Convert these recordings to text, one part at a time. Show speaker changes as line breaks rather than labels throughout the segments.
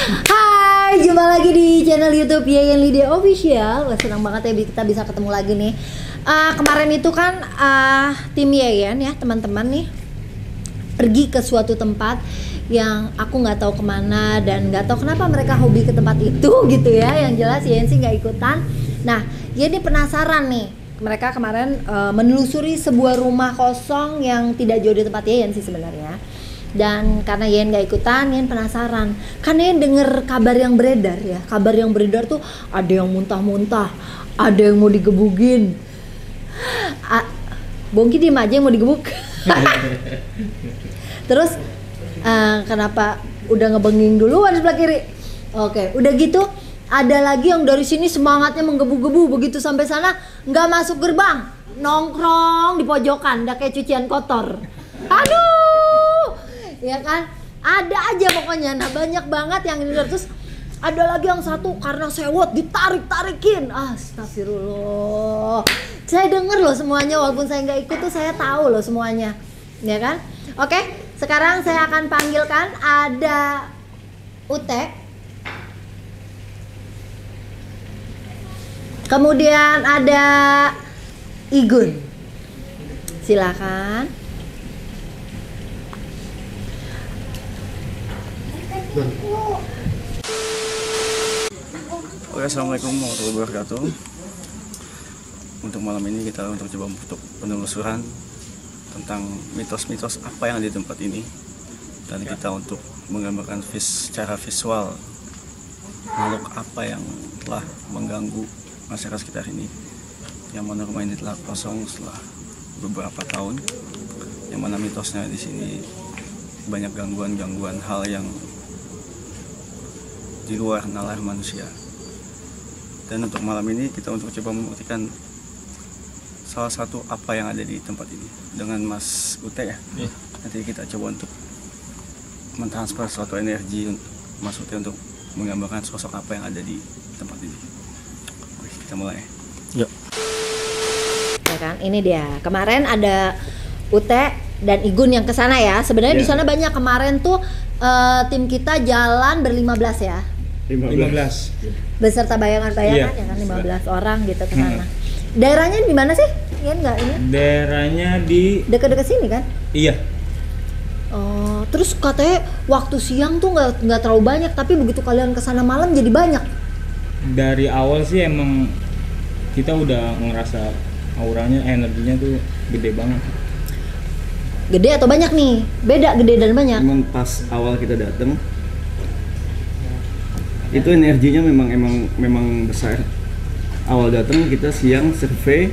Hai, jumpa lagi di channel YouTube Yayan Lydia Official. Wah, senang banget ya kita bisa ketemu lagi nih. Kemarin itu kan tim Yayan ya teman-teman nih pergi ke suatu tempat yang aku nggak tahu kemana dan nggak tahu kenapa mereka hobi ke tempat itu gitu ya. Yang jelas Yayan sih nggak ikutan. Nah, Yayan penasaran nih. Mereka kemarin menelusuri sebuah rumah kosong yang tidak jauh dari tempat Yayan sih sebenarnya. Dan karena Yen gak ikutan, Yen penasaran. Karena Yen denger kabar yang beredar ya. Kabar yang beredar tuh ada yang muntah-muntah, ada yang mau digebugin. Bongki diem aja yang mau digebuk. Terus kenapa udah ngebenging duluan sebelah kiri. Oke, udah gitu ada lagi yang dari sini semangatnya menggebu-gebu. Begitu sampai sana nggak masuk gerbang, nongkrong di pojokan, udah kayak cucian kotor. Aduh, ya kan, ada aja pokoknya. Nah, banyak banget yang ini. Terus ada lagi yang satu karena sewot ditarik-tarikin. Astagfirullah. Saya denger loh semuanya, walaupun saya nggak ikut tuh saya tahu loh semuanya, ya kan. Oke, sekarang saya akan panggilkan ada Ute, kemudian ada Igun. Silakan.
Oke, assalamualaikum warahmatullahi wabarakatuh. Untuk malam ini kita coba untuk penelusuran tentang mitos-mitos apa yang ada di tempat ini, dan kita untuk menggambarkan secara visual makhluk apa yang telah mengganggu masyarakat sekitar ini, yang mana rumah ini telah kosong setelah beberapa tahun, yang mana mitosnya di sini banyak gangguan hal yang di luar nalar manusia. Dan untuk malam ini kita untuk coba membuktikan salah satu apa yang ada di tempat ini dengan Mas Ute ya. Nanti kita coba untuk mentransfer suatu energi Mas Ute untuk menggambarkan sosok apa yang ada di tempat ini. Oke, kita mulai.
Yuk. Ya kan, ini dia. Kemarin ada Ute dan Igun yang kesana ya. Sebenarnya di sana banyak. Kemarin tuh tim kita jalan ber-15 ya.
15
beserta bayangan-bayangan ya kan, 15 orang gitu ke sana. Daerahnya di mana sih? Iya enggak ini?
Daerahnya di
dekat-dekat sini kan?
Iya.
Oh, terus katanya waktu siang tuh nggak terlalu banyak, tapi begitu kalian ke sana malam jadi banyak.
Dari awal sih emang kita udah ngerasa auranya, energinya tuh gede banget.
Gede atau banyak nih? Beda gede dan banyak.
Memang pas awal kita datang itu energinya memang besar. Awal datang kita siang survei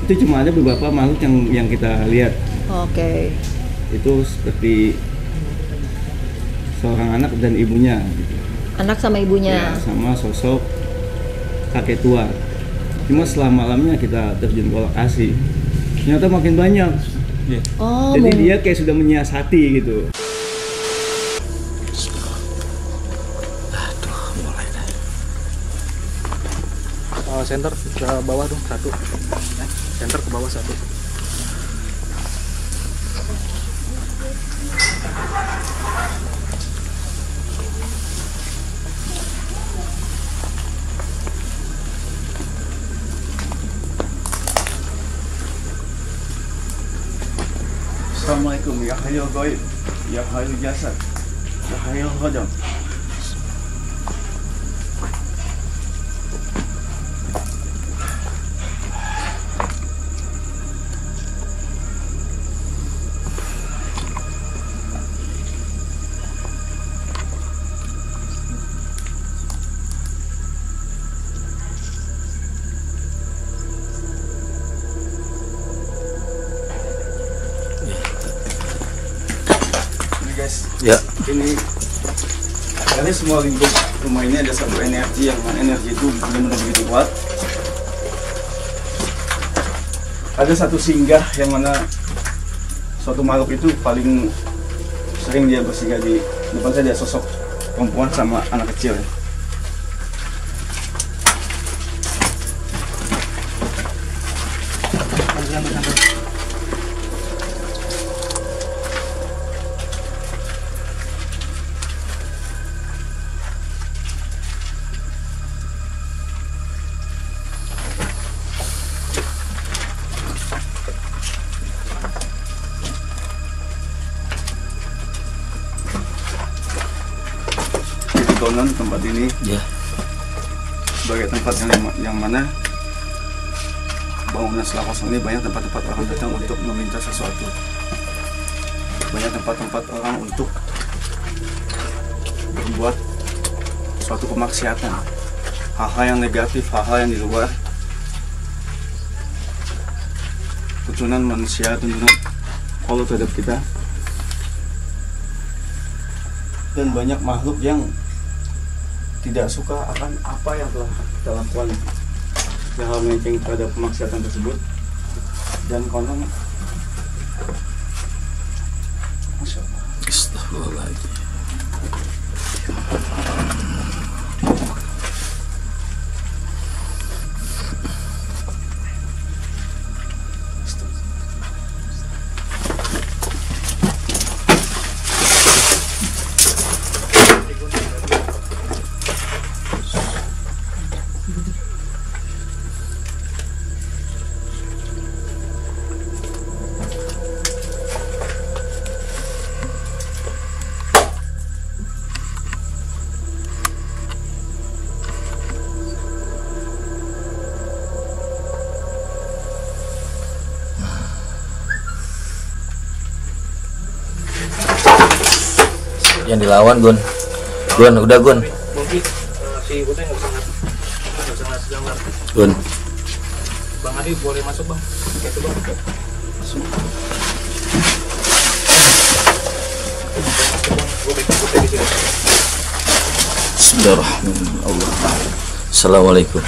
itu cuma ada beberapa makhluk yang kita lihat.
Oke.
Itu seperti seorang anak dan ibunya gitu.
Anak sama ibunya.
Ya, sama sosok kakek tua. Cuma setelah malamnya kita terjun ke lokasi, ternyata makin banyak.
Oh,
jadi dia kayak sudah menyiasati gitu.
Center ke bawah dong, satu. Center ke bawah satu.
Assalamualaikum ya hayyul ghaib, ya hayyul jasad, ya hayyul qadam. Guys, ya ini dari semua lingkup rumah ini ada satu energi yang mana energi itu benar-benar begitu kuat. Ada satu singgah yang mana suatu makhluk itu paling sering dia bersinggah di depan saya, ada sosok perempuan sama anak kecil ya. konon tempat ini sebagai tempat yang mana bangunan setelah kosong ini banyak tempat-tempat orang datang untuk meminta sesuatu. Banyak tempat-tempat orang untuk berbuat suatu kemaksiatan, hal-hal yang negatif, hal-hal yang di luar tuntunan manusia, tuntunan Allah terhadap kita. Dan banyak makhluk yang tidak suka akan apa yang telah kita lakukan, hal melenceng terhadap kemaksiatan tersebut. Dan konon Masya Allah. Astagfirullahaladzim.
Yang dilawan Gun, udah Gun.
Mungkin si Ute nggak bisa ngasih gambar.
Gun.
Bang Adi boleh masuk bang? Itu bang. Masuk.
Bismillahirrahmanirrahim. Assalamualaikum.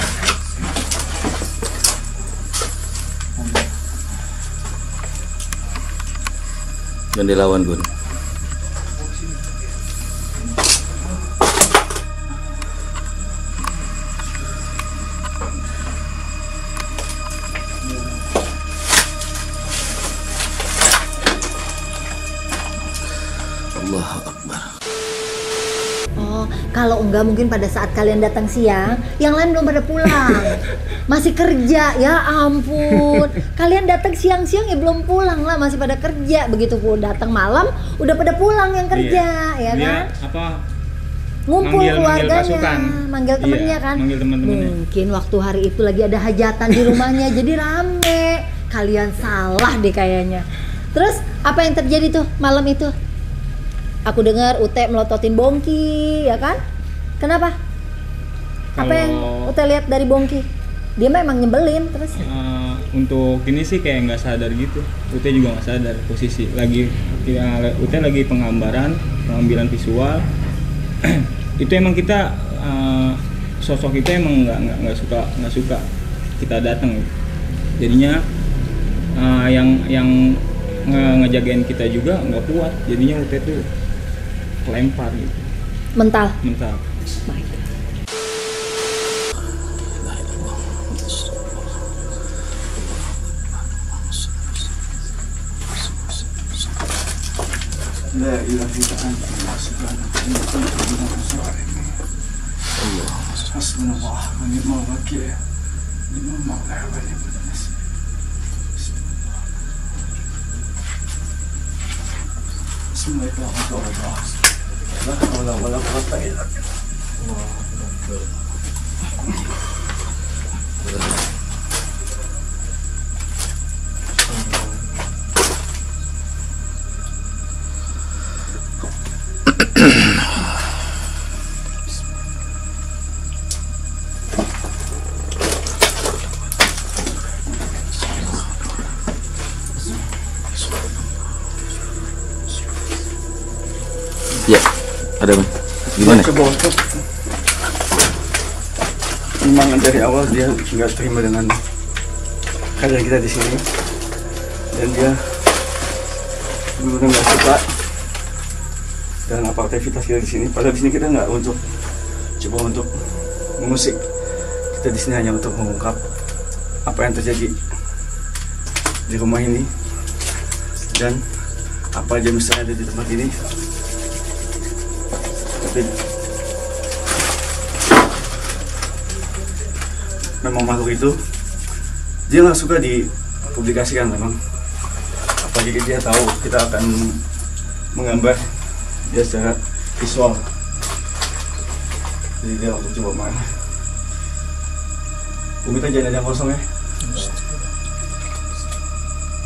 Yang dilawan Gun. Allahu Akbar.
Oh, kalau enggak mungkin pada saat kalian datang siang, yang lain belum pada pulang. Masih kerja, ya ampun. Kalian datang siang-siang ya belum pulang lah, masih pada kerja. Begitu pun datang malam, udah pada pulang yang kerja, ya
Dia
kan?
apa?
Ngumpul
manggil
keluarganya,
pasukan.
manggil temennya
Iya,
kan?
manggil teman-temannya.
Mungkin waktu hari itu lagi ada hajatan di rumahnya, jadi rame. Kalian salah deh kayaknya. Terus apa yang terjadi tuh malam itu? Aku dengar Ute melototin Bongki, ya kan? Kenapa? Apa yang Ute lihat dari Bongki? Dia memang nyebelin terus.
Untuk ini sih kayak nggak sadar gitu. Ute juga nggak sadar posisi. Ute lagi pengambilan visual. Itu emang kita sosok kita emang nggak suka kita datang. Jadinya yang ngejagain kita juga nggak kuat. Jadinya Ute tuh kelempar gitu.
Mental. Baik.
La ilaha illallah Hasbunallah wa ni'mal wakil. Ni'mal maula wa ni'mal nasir. Bismillahirrahmanirrahim. La haula wala quwwata illa billah.
Ya, ada Bang. Gimana?
Coba untuk memang dari awal dia nggak terima dengan keadaan kita di sini, dan dia benar-benar nggak suka dengan apa aktivitas kita di sini. Padahal di sini kita nggak untuk coba untuk mengusik, kita di sini hanya untuk mengungkap apa yang terjadi di rumah ini dan apa aja misalnya ada di tempat ini. Tapi memang makhluk itu dia nggak suka dipublikasikan memang, apalagi dia tahu kita akan menggambar dia secara visual. Jadi dia untuk coba main. Umi kita jangan ada yang kosong ya.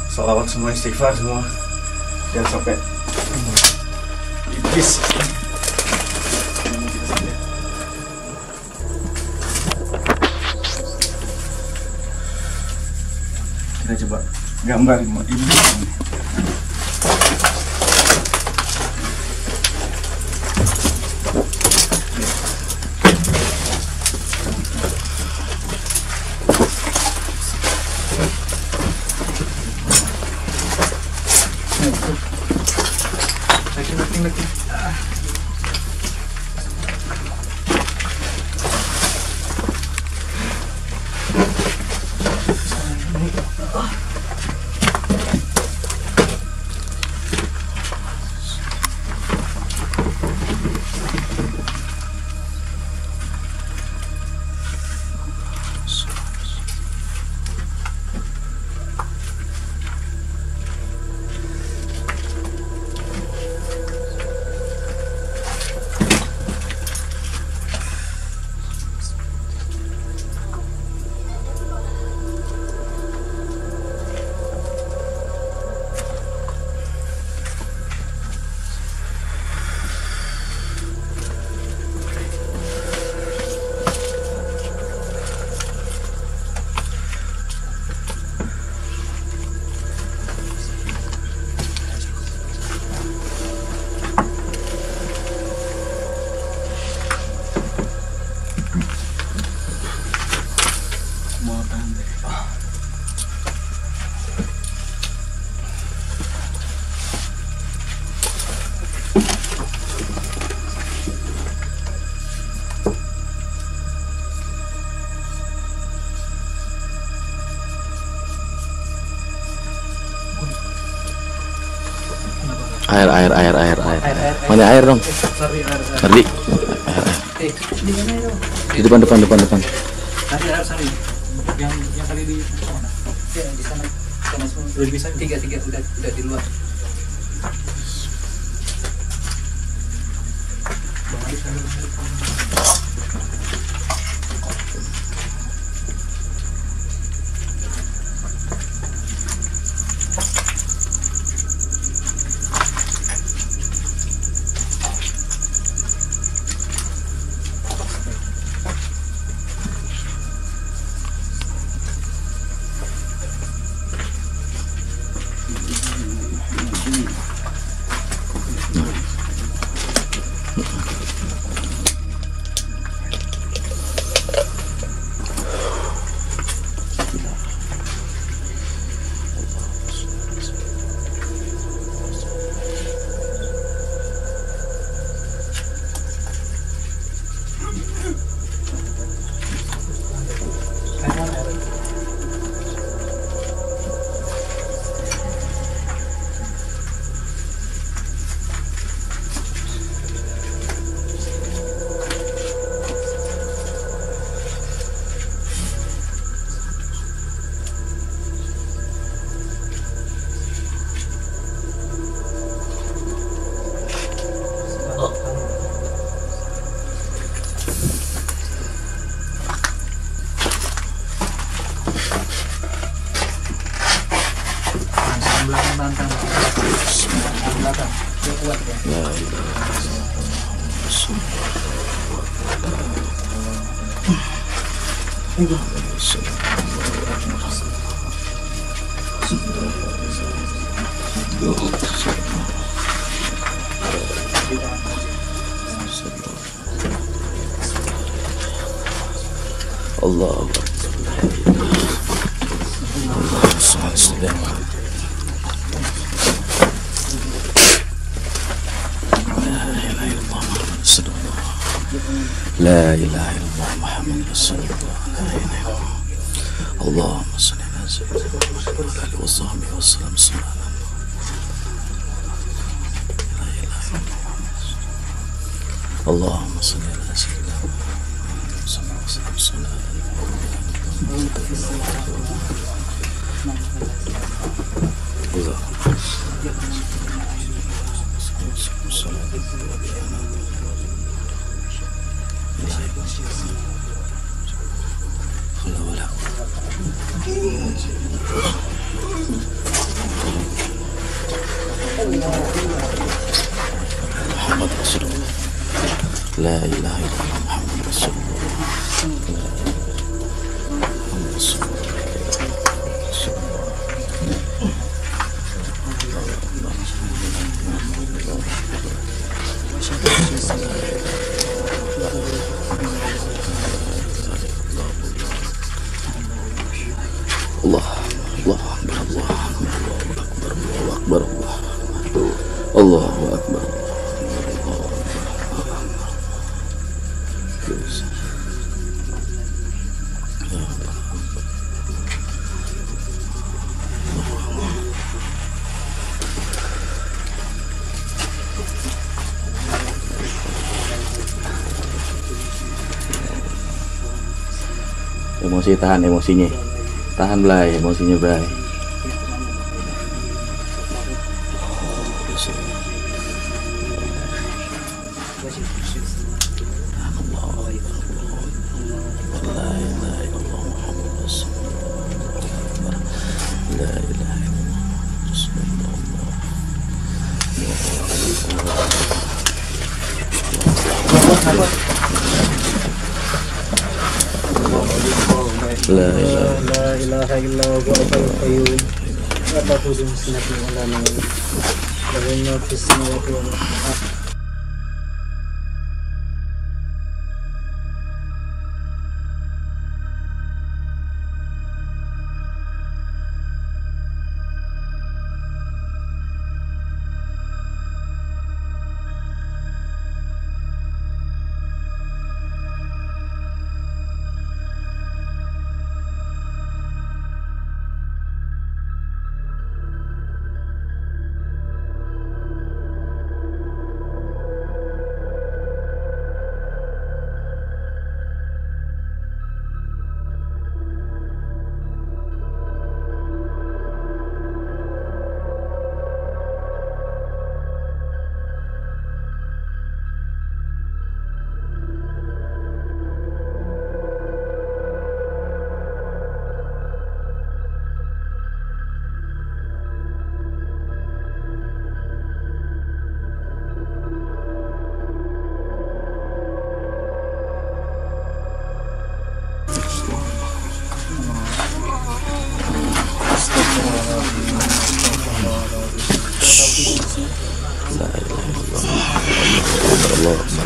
Salawat semua, istighfar semua. Jangan sampai iblis. Kita coba gambar iblis ini.
Air. Mana air dong? Ardi. Di depan.
Nanti air sana. Yang tadi di sana. Ya, di sana. Sana semua udah bisa. Tiga udah di luar.
Allah. La ilaha illallah Muhammad Rasulullah. Allahumma salli ala sayyidina wa sahbihi wa sallam. Allahumma salli ala sayyidina wa sallam. Allah. Muhammad Rasulullah. La ilaha illallah Muhammad Rasulullah. Muhammad Rasulullah. Allah, Allah Akbar, Allah Akbar, Allah Akbar, Allahu Akbar. Emosi, tahan emosinya. Tahan Blay, emosinya Blay. La ilaha illallah wa al qayyum la ta'khudhuhu sinatun wa la nawm lahu ma fis samawati wal ardi.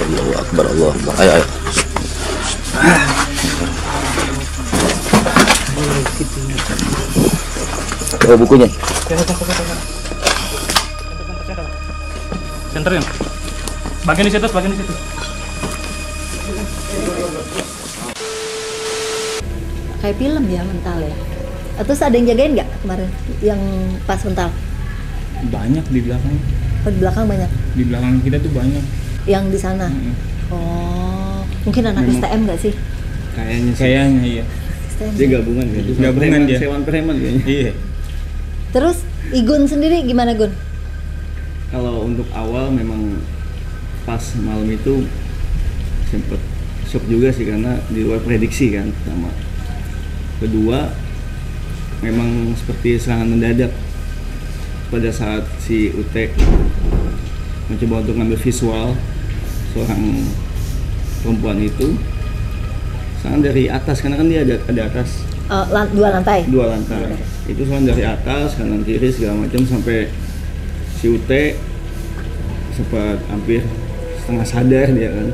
Allahu Akbar, Allah. Ayo, ayo. Oh, bukunya.
Senterin. Bagian di situ, bagian di situ.
Kayak film ya mental ya. Terus ada yang jagain nggak kemarin yang pas mental?
Banyak di belakang.
Oh, di belakang banyak.
Di belakang kita tuh banyak.
Yang di sana. Oh, mungkin anak
Memang.
STM nggak sih?
Kayaknya iya.
STM.
Dia gabungan ya.
Gabungan dia.
Sewan preman kayaknya.
Iya.
Terus Igun sendiri gimana Gun?
Kalau untuk awal memang pas malam itu sempet shock juga sih karena di luar prediksi kan pertama. Kedua memang seperti serangan mendadak pada saat si Ute mencoba untuk ngambil visual seorang perempuan itu serangan dari atas karena kan dia ada atas
Dua lantai.
Itu serangan dari atas kanan kiri segala macam sampai si Ute sempat hampir setengah sadar dia kan,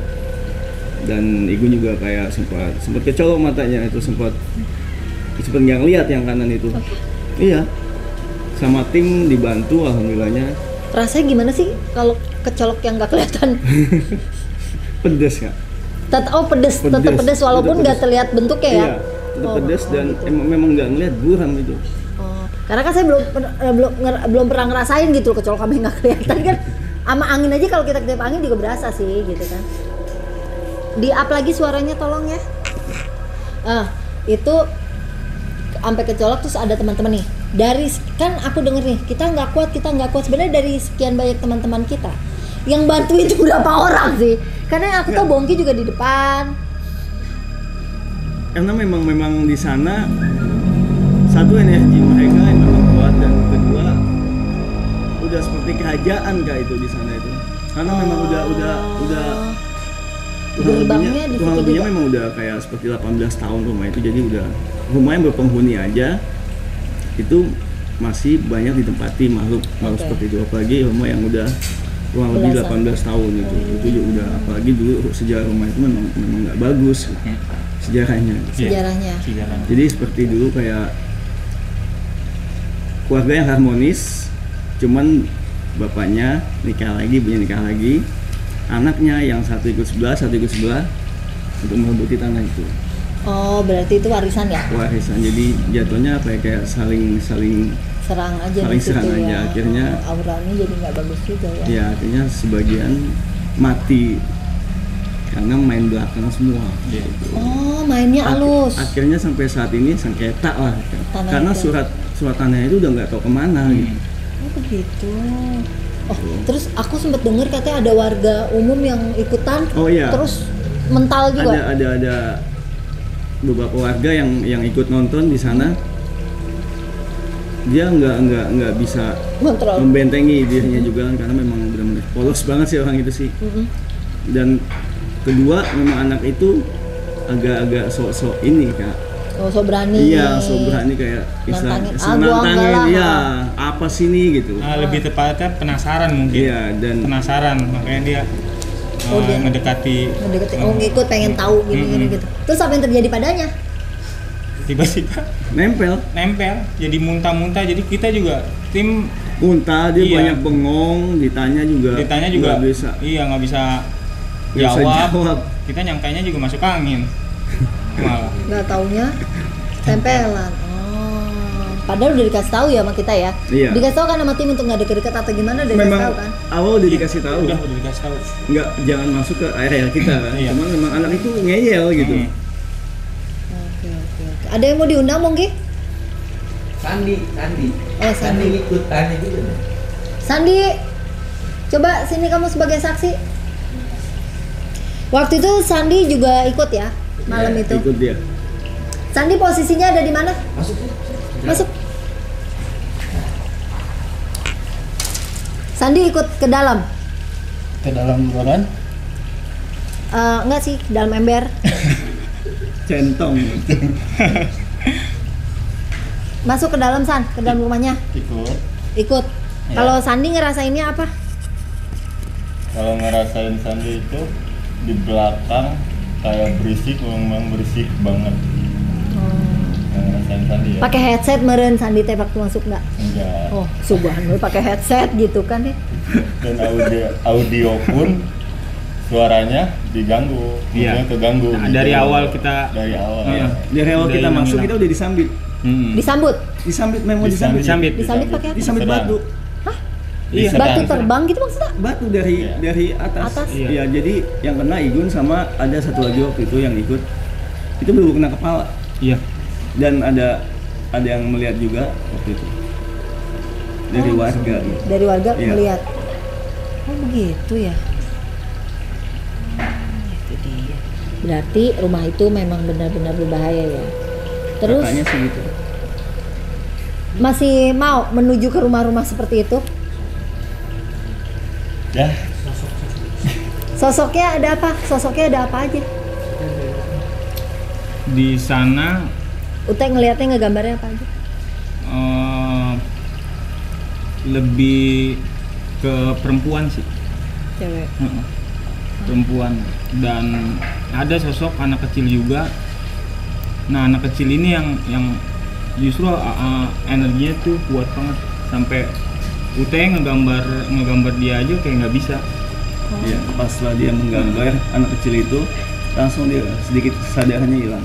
dan Igun juga kayak sempat kecolok matanya, itu sempat nggak ngeliat yang kanan itu. Iya, sama tim dibantu alhamdulillahnya.
Rasanya gimana sih kalau kecolok yang nggak kelihatan?
Pedes Kak.
Pedes, tetap pedes walaupun nggak terlihat bentuknya ya.
Iya, tetap pedes dan memang nggak ngeliat, buram itu.
Karena kan saya belum pernah ngerasain gitu kecolok kami nggak kelihatan kan. Sama angin aja kalau kita ketiup angin juga berasa sih gitu kan. Di up lagi suaranya tolong ya. Itu sampai kecolok terus ada teman-teman nih. Dari kan aku denger nih, kita nggak kuat. Sebenarnya dari sekian banyak teman-teman kita yang bantu itu berapa orang sih? Karena aku tahu Bongki juga di depan.
Karena memang di sana satu energi mereka yang memang kuat, dan kedua udah seperti kerajaan Kak itu di sana itu. Karena memang udah
Gerbangnya di situ
kurang lebihnya
juga.
memang udah kayak seperti 18 tahun rumah itu, jadi udah rumah yang berpenghuni aja itu masih banyak ditempati makhluk
Oke.
seperti itu, apalagi rumah yang udah kurang lebih
Belasan.
18 tahun itu juga udah, apalagi dulu sejarah rumah itu memang nggak bagus sejarahnya.
Sejarahnya.
Sejarah.
Jadi seperti dulu kayak keluarga yang harmonis, cuman bapaknya nikah lagi, punya nikah lagi, anaknya yang satu ikut sebelah untuk merebuti tanah itu,
Oh, berarti itu warisan ya?
warisan. Jadi jatuhnya apa ya, kayak saling
Serang aja
Saling
di situ
serang aja,
ya.
akhirnya-
auranya jadi nggak bagus juga ya.
ya akhirnya sebagian mati karena main belakang semua.
Iya.
Oh, mainnya halus.
Akhirnya sampai saat ini sengketa lah,
Tanah
karena
itu.
surat tanahnya itu udah nggak tahu kemana gitu.
Oh, begitu. Oh, terus aku sempat dengar katanya ada warga umum yang ikutan.
Oh iya.
Terus mental juga.
Ada beberapa warga yang ikut nonton di sana. Dia nggak bisa
Kontrol.
membentengi dirinya juga kan, karena memang benar-benar polos banget sih orang itu sih.
Mm-mm.
Dan kedua memang anak itu agak sok-sok ini Kak.
Oh, so berani.
Iya, sok berani kayak
Nantangin.
istilah
Ah, gua enggak lah.
iya, apa sih nih gitu.
Lebih tepatnya penasaran mungkin.
Iya, dan
Penasaran, makanya dia
Oh, dia-
mendekati.
Ngedeket, oh ngikut pengen tahu gini-gini gitu. Terus apa yang terjadi padanya?
Tiba-tiba
nempel,
nempel, jadi muntah-muntah. Jadi kita juga tim
muntah, dia
Iya.
banyak bengong, ditanya juga
juga
nggak bisa.
Iya, nggak bisa
Nggak bisa
jawab.
jawab.
Kita nyangkanya juga masuk angin. Malah.
Nggak taunya tempelan. Oh, padahal udah dikasih tahu ya sama kita ya.
Iya.
Dikasih tahu kan sama tim untuk nggak deket-deket atau gimana, udah dikasih
Memang
tahu kan?
awal udah dikasih tahu,
Udah dikasih tahu.
nggak, jangan masuk ke area kita kan.
Iya.
Cuman memang anak itu ngeyel gitu.
Oke. Ada yang mau diundang mungkin?
Sandi.
Oh, Sandi.
ikut tanya gitu.
Sandi, coba sini kamu sebagai saksi. Waktu itu Sandi juga ikut ya malam
Iya,
itu.
ikut dia.
Sandi posisinya ada di mana?
Masuk.
Masuk. Sandi ikut ke dalam.
Ke dalam ruangan.
Enggak sih, ke dalam ember.
Centong.
Masuk ke dalam San, ke dalam rumahnya.
Ikut.
Ikut.
Iya.
Kalau Sandi ngerasainnya apa?
Kalau ngerasain Sandi itu di belakang kayak berisik, memang berisik banget. Yang ngerasain Sandi ya.
Pakai headset meren Sandi teh waktu masuk nggak?
Enggak.
Oh, subhanallah pakai headset gitu kan ya.
Dan audio pun suaranya diganggu,
Iya.
maksudnya keganggu.
Nah,
gitu.
dari awal kita
dari awal.
Iya.
Dari awal
Udah
kita
hilang-hilang.
masuk kita udah disambit.
Disambut.
Disambit memang
Disambit.
disambit.
Disambit pakai apa?
Disambit
Sedang.
batu.
Iya.
Sedang.
Batu terbang gitu maksudnya?
Batu
Iya.
dari atas.
Atas?
Iya.
Iya, jadi yang kena Igun sama ada satu lagi waktu itu yang ikut. Itu baru kena kepala.
Iya.
Dan ada yang melihat juga waktu itu. Dari warga gitu.
Dari warga
Iya.
melihat. Oh begitu ya. Itu dia. Berarti rumah itu memang benar-benar berbahaya ya. Terus
Katanya sih gitu.
masih mau menuju ke rumah-rumah seperti itu?
Ya,
Sosoknya ada apa? Sosoknya ada apa aja?
Di sana
Ute ngelihatnya ngegambarnya apa aja?
lebih ke perempuan sih.
Cewek.
Heeh. Perempuan, dan ada sosok anak kecil juga. Nah, anak kecil ini yang justru energinya tuh kuat banget, sampai Ute ngegambar dia aja kayak nggak bisa.
Iya, pas setelah dia menggambar anak kecil itu, langsung dia sedikit kesadarannya hilang.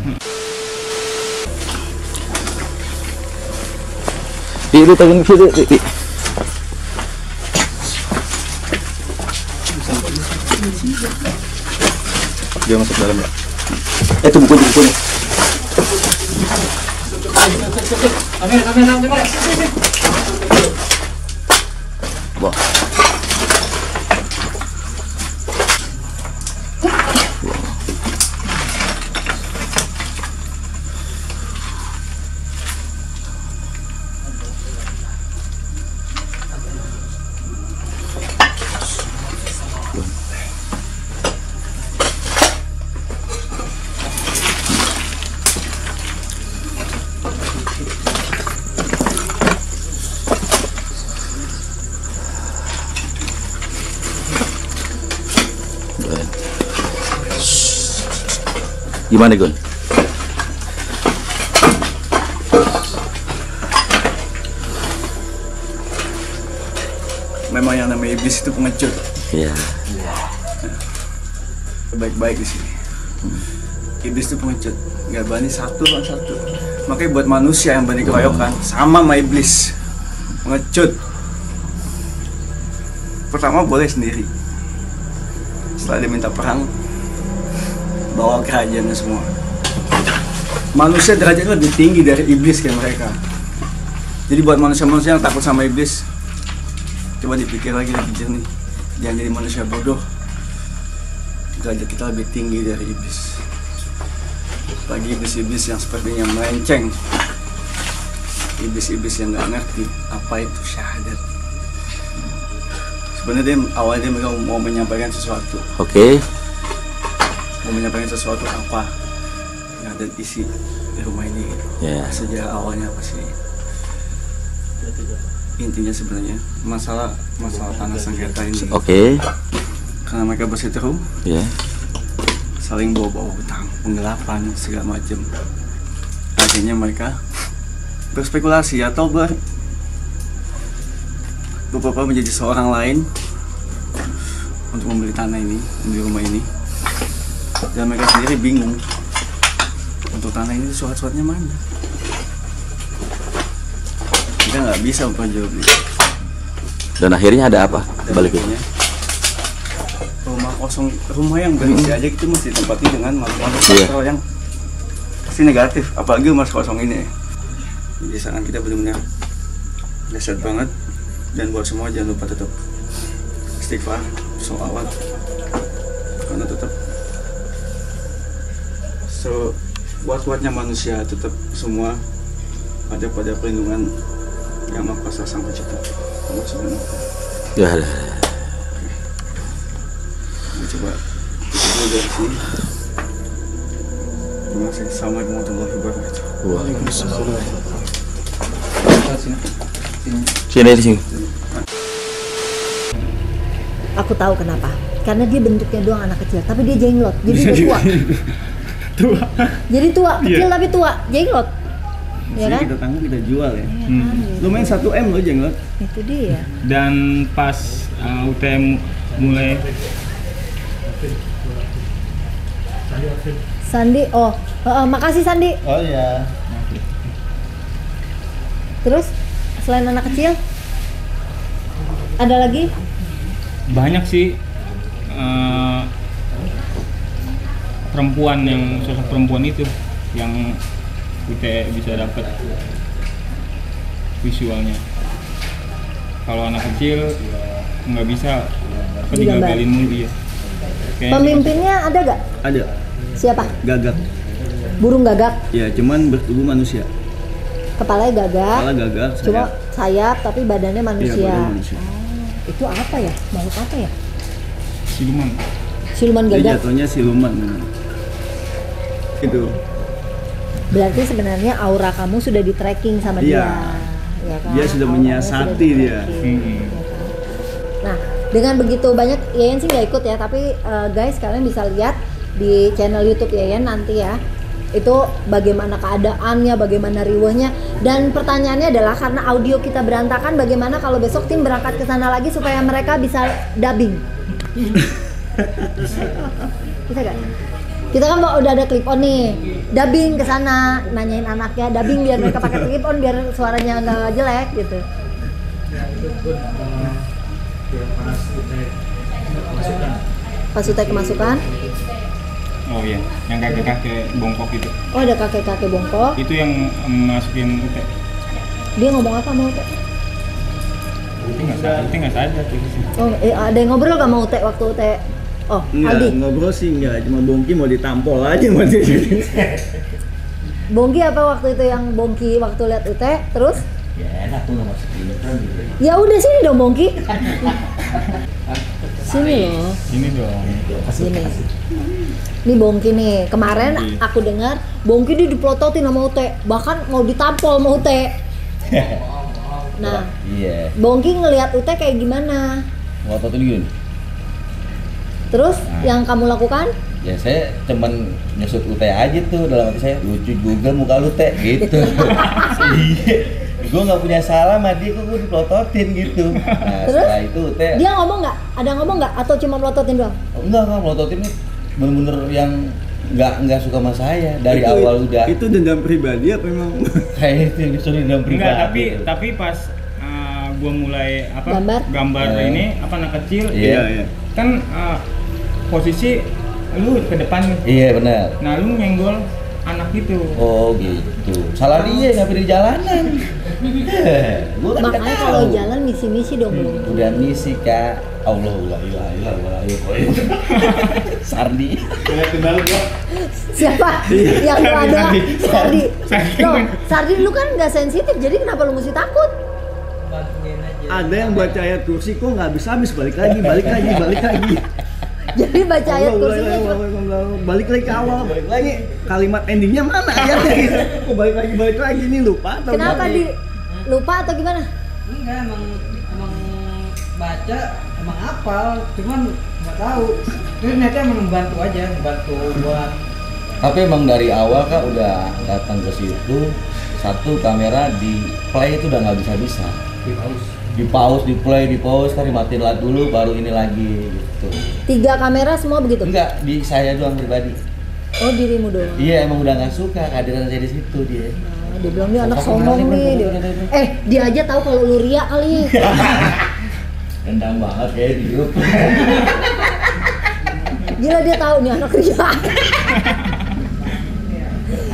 Itu tangan kiri.
Dia masuk dalam ya.
Itu bukunya. Wah. Gimana Gun?
Memang yang namanya iblis itu pengecut.
Iya.
Baik-baik di sini. Iblis itu pengecut, nggak berani satu lawan satu. Makanya buat manusia yang berani keroyokan sama iblis, pengecut. Pertama boleh sendiri. Setelah dia minta perang, bawa kerajaannya semua. Manusia derajatnya lebih tinggi dari iblis kayak mereka. Jadi buat manusia-manusia yang takut sama iblis, coba dipikir lagi lebih jernih. Jangan jadi manusia bodoh. Derajat kita lebih tinggi dari iblis. Lagi iblis-iblis yang sepertinya melenceng. Iblis-iblis yang nggak ngerti apa itu syahadat. Sebenarnya awalnya mereka mau menyampaikan sesuatu.
Oke.
Mau menyampaikan sesuatu apa yang ada isi di rumah ini gitu.
Ya.
Sejarah awalnya apa sih? Intinya sebenarnya masalah tanah sengketa ini.
Oke.
Karena mereka berseteru,
Ya.
saling bawa hutang, penggelapan segala macam. Akhirnya mereka berspekulasi atau beberapa menjadi seorang lain untuk membeli tanah ini, membeli rumah ini. Dan mereka sendiri bingung untuk tanah ini surat-suratnya mana. Kita nggak bisa memperjualbelikan.
Dan akhirnya ada apa?
Dan
Balik
akhirnya, rumah kosong, rumah yang berisi aja itu mesti ditempati dengan makhluk yang pasti negatif, apalagi rumah kosong ini. Jadi saran kita benar-benar dahsyat banget. Dan buat semua jangan lupa tetap istighfar, sholawat, karena tetap buat-buatnya manusia tetap semua ada pada perlindungan yang Maha Kuasa Sang Pencipta Allah Subhanahu wa Ta'ala.
Ya.
Kita coba dulu dari sini. Terima kasih. Assalamualaikum warahmatullahi wabarakatuh.
Waalaikumsalam.
Sini.
Sini di sini.
Aku tahu kenapa. Karena dia bentuknya doang anak kecil, tapi dia jenglot, jadi dia tua.
Tua.
Jadi tua, kecil tapi tua, jenglot. Ya kan?
Kita tanggung kita jual ya.
Iya kan, gitu.
Lumayan 1 M loh jenglot.
Itu dia.
Dan pas UTM mulai
Sandi, makasih Sandi.
Oh iya.
Terus selain anak kecil, ada lagi?
banyak sih perempuan yang sosok perempuan itu yang kita bisa dapat visualnya. Kalau anak kecil nggak bisa digagalin mulu ya.
Pemimpinnya ada gak?
Ada.
Siapa?
Gagak.
Burung gagak,
Ya cuman bertubuh manusia.
kepalanya gagak,
Kepala gagak.
cuma sayap tapi badannya
Iya,
manusia.
badan manusia.
Itu apa ya? Makhluk apa ya?
Siluman.
Siluman
Dia
gagak.
jatuhnya siluman. Itu.
Berarti sebenarnya aura kamu sudah di tracking sama
Iya.
dia. Ya kan?
Dia sudah
Auranya
menyiasati
sudah
dia.
di-tracking, ya kan? Nah, dengan begitu banyak, Yayan sih nggak ikut ya, tapi guys kalian bisa lihat di channel YouTube Yayan nanti ya. Itu bagaimana keadaannya, bagaimana riwahnya, dan pertanyaannya adalah karena audio kita berantakan, bagaimana kalau besok tim berangkat ke sana lagi supaya mereka bisa dubbing? Bisa gak? Kita kan udah ada clip on nih, dubbing ke sana, nanyain anaknya, dubbing biar mereka pakai clip on biar suaranya nggak jelek gitu. Pas UT kemasukan,
Oh iya, yang kakek-kakek bongkok itu.
oh ada kakek-kakek bongkok.
Itu yang masukin UT.
Dia ngomong apa mau UT?
Itu nggak sadar tuh.
Oh, ada yang ngobrol gak mau UT waktu UT? Oh, Aldi.
Enggak, ngobrol sih enggak, cuma Bongki mau ditampol aja sama dia.
Bongki apa waktu itu yang Bongki waktu lihat UT terus?
Ya enak tuh masukin.
Ya udah sini dong Bongki. Sini loh.
Ini dong.
Sini. Ini Bongki nih. Kemarin aku dengar Bongki dia dipelototin sama Ute, bahkan mau ditampol sama Ute. Nah,
Iya.
Bongki ngelihat Ute kayak gimana?
Ngotot ini gini.
Terus yang kamu lakukan?
Ya saya cuman nyusut UT aja tuh, dalam hati saya lucu juga muka lu teh gitu. Iya. Gue nggak punya salah sama dia, kok gue dipelototin gitu. Nah
Terus?
setelah itu UT
Dia ngomong nggak? Ada ngomong nggak? Atau cuma melototin doang?
enggak melototin nih bener-bener yang nggak suka sama saya dari awal udah
Itu dendam pribadi apa memang?
kayak itu disuruh dendam pribadi.
Enggak, tapi pas gua mulai gambar
Eh.
ini apa anak kecil
Iya.
kan posisi lu ke depan nih.
Iya benar.
Nah, lu nyenggol anak itu.
Oh gitu. Salah dia nggak di jalanan. Gua kan nggak
Makanya
tahu.
kalau jalan misi-misi dong Bongki.
Udah misi kak. Allah la ilaha illallah. Sardi.
Siapa? Yang lu ada? Sardi. Loh, Sardi lu kan nggak sensitif, jadi kenapa lu mesti takut?
Ada yang baca ayat kursi kok nggak habis balik lagi.
Jadi baca ayat kursinya cuma
Balik lagi ke awal, balik lagi. Kalimat endingnya mana ayatnya gitu. Kok balik lagi nih lupa atau
kenapa
gimana?
di lupa atau gimana?
Enggak, emang baca, emang hafal, cuman nggak tahu. Terus ternyata emang membantu aja, membantu buat
Tapi emang dari awal kak udah datang ke situ, satu kamera di play itu udah nggak bisa. Di pause, di pause, kan dimatiin lah dulu, baru ini lagi gitu.
3 kamera semua begitu?
Enggak, di saya doang pribadi.
Oh, dirimu doang.
Iya emang udah nggak suka kehadiran saya di situ dia.
Nah, dia bilang dia anak
Sosok
sombong
gimana
nih.
sih,
Dia.
Bang?
Dia aja tahu kalau lu ria kali.
Dendam banget kayak di grup.
Gila dia tahu nih anak ria.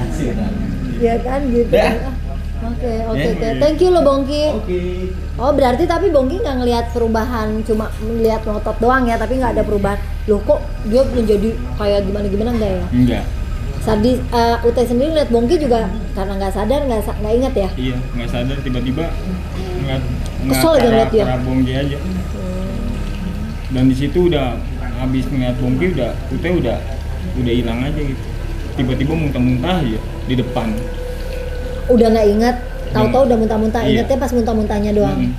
Asik kan?
Ya kan gitu.
Ya.
Oke. Thank you lo Bongki.
Oke.
Oh berarti tapi Bongki nggak ngelihat perubahan, cuma melihat melotot doang ya, tapi nggak ada perubahan. Loh kok dia menjadi kayak gimana enggak ya?
Enggak.
Sardi, Ute sendiri ngeliat Bongki juga karena nggak sadar, nggak inget ya?
Iya, nggak sadar tiba-tiba ngeliat
Kesel aja ngeliat dia.
cara Bongki aja. Dan di situ udah habis ngeliat Bongki udah hilang aja gitu. Tiba-tiba muntah-muntah ya di depan.
Udah nggak inget, tahu-tahu udah muntah-muntah.
Iya.
Ingetnya pas muntah-muntahnya doang.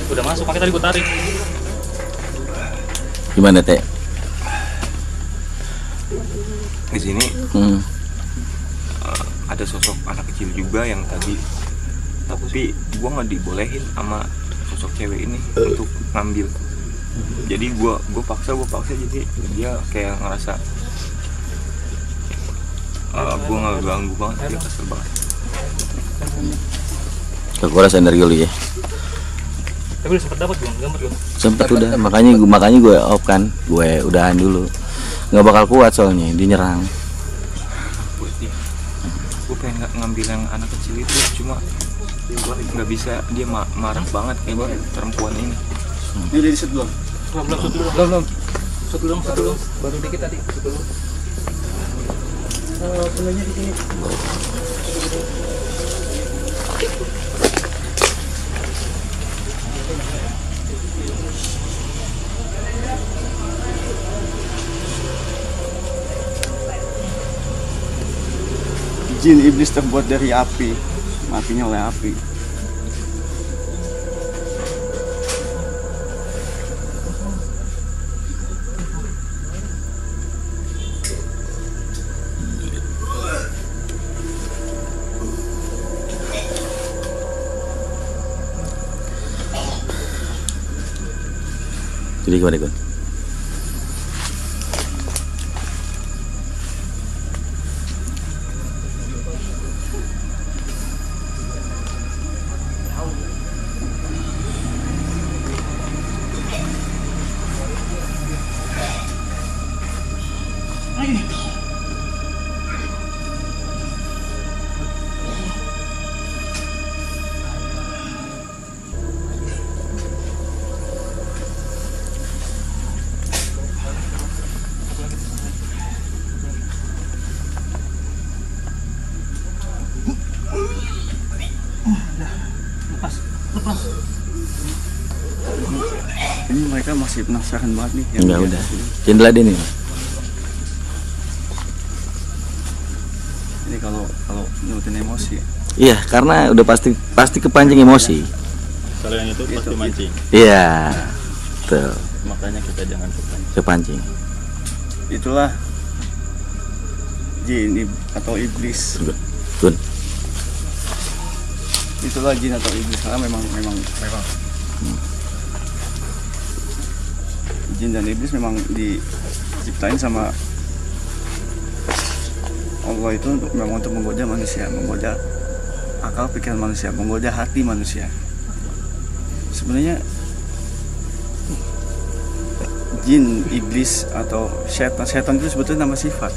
Udah masuk, makanya tadi gue tarik.
Gimana teh?
Di sini ada sosok anak kecil juga yang tadi, tapi gua nggak dibolehin sama sosok cewek ini untuk ngambil. Jadi gua paksa, jadi dia kayak ngerasa gua nggak ganggu banget, dia kesel banget.
Kekuras energi lu ya.
Tapi udah sempet dapat belum? Gambar belum?
Sempet udah, makanya gue off kan, gue udahan dulu. Nggak bakal kuat soalnya, dia nyerang.
Buat dia, gua pengen ngambil yang anak kecil itu, cuma nggak bisa. Dia marah banget kayak perempuan ini.
Ini udah di-set belum?
Belum. Satu belum. Baru dikit tadi. Belum.
Pulangnya di sini. Jin iblis terbuat dari api, matinya oleh api.
Jadi gimana Gun?
masih penasaran banget nih.
Enggak udah. Jendela deh nih.
Ini kalau nurutin emosi.
Iya, karena udah pasti kepancing emosi.
Kalau yang itu pasti mancing.
Iya. Betul.
Makanya kita jangan
Kepancing.
Itulah jin atau iblis.
Gun.
Itulah jin atau iblis karena memang jin dan iblis memang diciptain sama Allah itu memang untuk menggoda manusia, menggoda akal pikiran manusia, menggoda hati manusia. Sebenarnya jin, iblis atau setan itu sebetulnya nama sifat.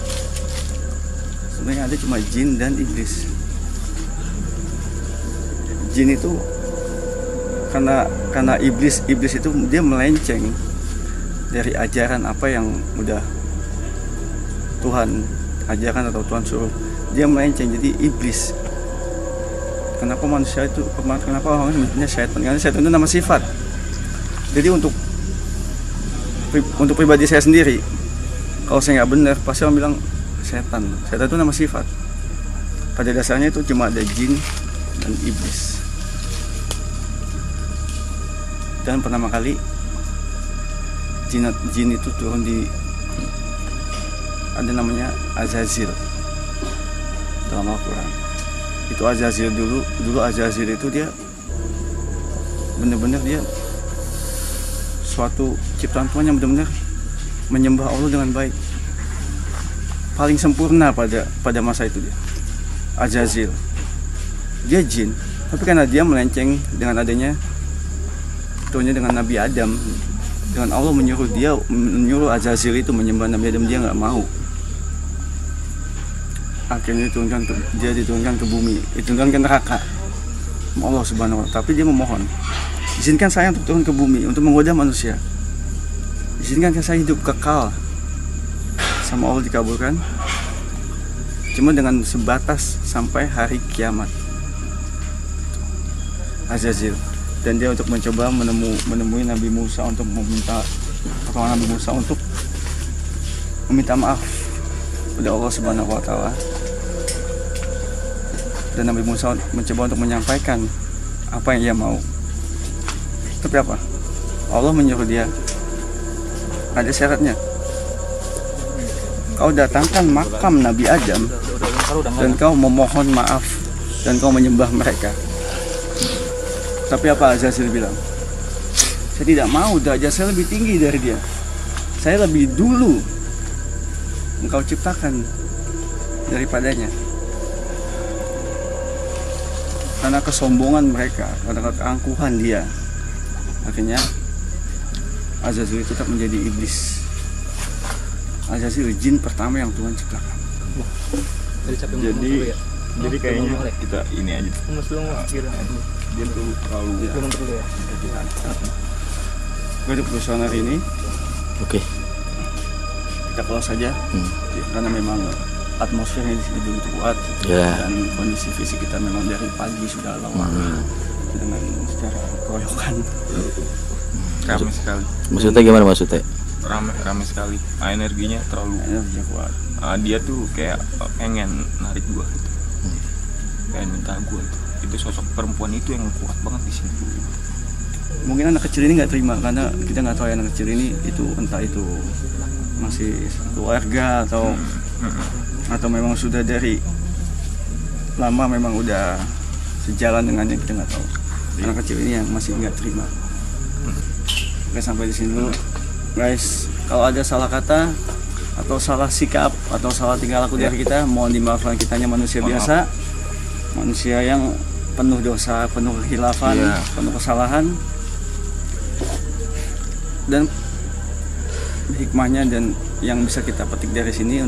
Sebenarnya ada cuma jin dan iblis. Jin itu karena iblis itu dia melenceng dari ajaran apa yang udah Tuhan ajarkan atau Tuhan suruh. Dia melenceng jadi iblis. Kenapa orang menyebutnya setan? Karena setan itu nama sifat. Jadi untuk pribadi saya sendiri, kalau saya nggak benar pasti orang bilang setan itu nama sifat. Pada dasarnya itu cuma ada jin dan iblis. Dan pertama kali jin itu turun di ada namanya Azazil dalam Al-Quran. Itu Azazil dulu Azazil itu dia benar-benar dia suatu ciptaan Tuhan yang benar-benar menyembah Allah dengan baik, paling sempurna pada masa itu dia. Azazil dia jin, tapi karena dia melenceng dengan adanya turunnya dengan Nabi Adam, dengan Allah menyuruh Azazil itu menyembah Nabi Adam, dia nggak mau. Akhirnya dia diturunkan ke bumi, diturunkan ke neraka Allah Subhanahu wa Ta'ala. Tapi dia memohon, izinkan saya untuk turun ke bumi untuk menggoda manusia, izinkan saya hidup kekal. Sama Allah dikabulkan, cuma dengan sebatas sampai hari kiamat. Azazil, dan dia untuk mencoba menemui Nabi Musa untuk meminta pertolongan Nabi Musa untuk meminta maaf pada Allah Subhanahu wa Ta'ala. Dan Nabi Musa mencoba untuk menyampaikan apa yang ia mau. Tapi apa? Allah menyuruh dia, ada syaratnya. Kau datangkan makam Nabi Adam dan kau memohon maaf dan kau menyembah mereka. Tapi apa Azazil bilang? Saya tidak mau, derajat saya lebih tinggi dari dia. Saya lebih dulu engkau ciptakan daripadanya. Karena kesombongan mereka, karena keangkuhan dia, akhirnya Azazil tetap menjadi iblis. Azazil jin pertama yang Tuhan ciptakan.
Jadi kayaknya kita ini aja. Dia tuh terlalu
Untuk perusahaan hari ini,
Oke.
kita close saja. Karena memang atmosfernya di sini begitu kuat, dan kondisi fisik kita memang dari pagi sudah lama dengan secara keroyokan.
Rame sekali.
Maksudnya gimana maksudnya?
Rame sekali. Energinya terlalu
kuat.
Dia tuh kayak pengen narik gua gitu. Pengen minta gua tuh. Itu sosok perempuan itu yang kuat banget di sini.
Mungkin anak kecil ini nggak terima karena kita nggak tahu anak kecil ini itu entah itu masih keluarga atau memang sudah dari lama memang udah sejalan dengannya, kita nggak tahu. Anak kecil ini yang masih nggak terima. Oke, sampai di sini dulu guys. Kalau ada salah kata atau salah sikap atau salah tingkah laku dari kita, mohon dimaafkan. Kitanya manusia biasa, manusia yang penuh dosa, penuh khilafan, penuh kesalahan. Dan hikmahnya dan yang bisa kita petik dari sini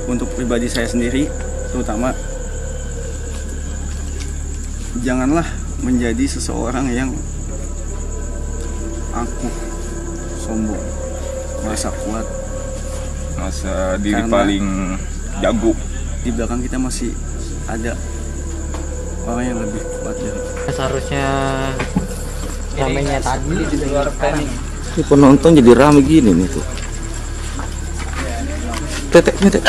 untuk pribadi saya sendiri terutama, janganlah menjadi seseorang yang angkuh, sombong, merasa kuat,
masa diri paling jago.
Di belakang kita masih ada orang yang lebih kuat dari kita.
Seharusnya ramenya tadi di luar planning.
Ini penonton jadi rame gini nih tuh. Tete, Tete.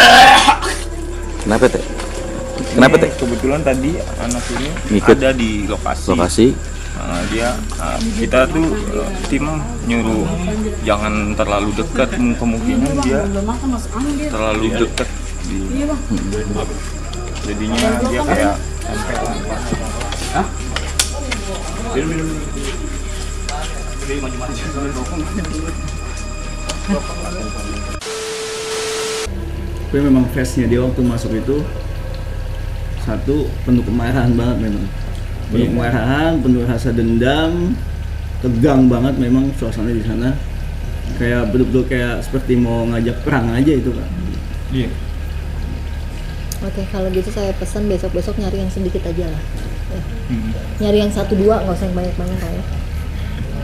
Kenapa Tete? Kenapa Tete?
Kebetulan tadi anak ini
Ngikut
ada di lokasi.
Lokasi.
Kita tuh tim nyuruh jangan terlalu dekat, kemungkinan dia terlalu dekat jadinya dia kayak
Tapi memang face-nya dia waktu masuk itu satu penuh kemarahan banget memang. Penuh kemarahan, penuh rasa dendam, tegang banget memang suasana di sana. Kayak betul-betul kayak seperti mau ngajak perang aja itu kan.
Iya.
Oke, kalau gitu saya pesan besok-besok nyari yang sedikit aja lah. Nyari yang 1-2, nggak usah yang banyak-banyak ya.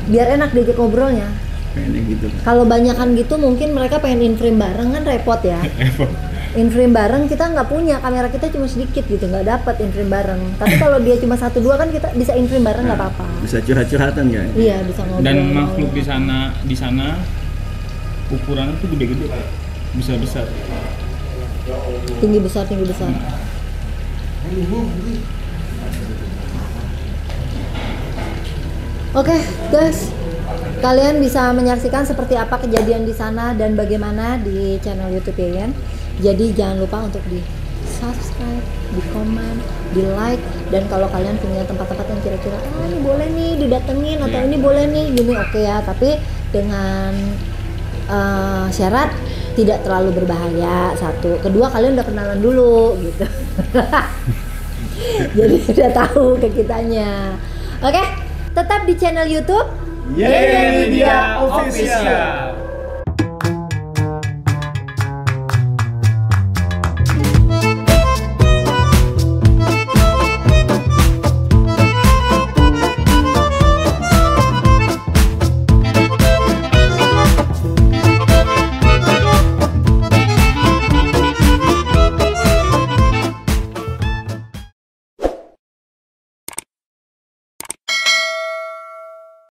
Biar enak diajak ngobrolnya.
Kayaknya gitu kan.
Kalau banyakan gitu mungkin mereka pengen in-frame bareng kan repot ya. In-frame bareng kita nggak punya, kamera kita cuma sedikit gitu, nggak dapat in-frame bareng. Tapi kalau dia cuma 1-2 kan kita bisa in-frame bareng nggak apa-apa.
Bisa curhat-curhatan kan?
Iya, bisa ngobrol.
Dan makhluk di sana ukurannya tuh gede-gede, besar-besar.
Tinggi besar. Oke, guys. Kalian bisa menyaksikan seperti apa kejadian di sana dan bagaimana di channel YouTube Yayan. Jadi jangan lupa untuk di subscribe, di komen, di like, dan kalau kalian punya tempat-tempat yang kira-kira ini boleh nih didatengin atau ini boleh nih gini, oke ya, tapi dengan syarat tidak terlalu berbahaya. Satu, kedua kalian udah kenalan dulu gitu. Jadi udah tahu ke kitanya. Oke, tetap di channel YouTube
Yayan Media Official.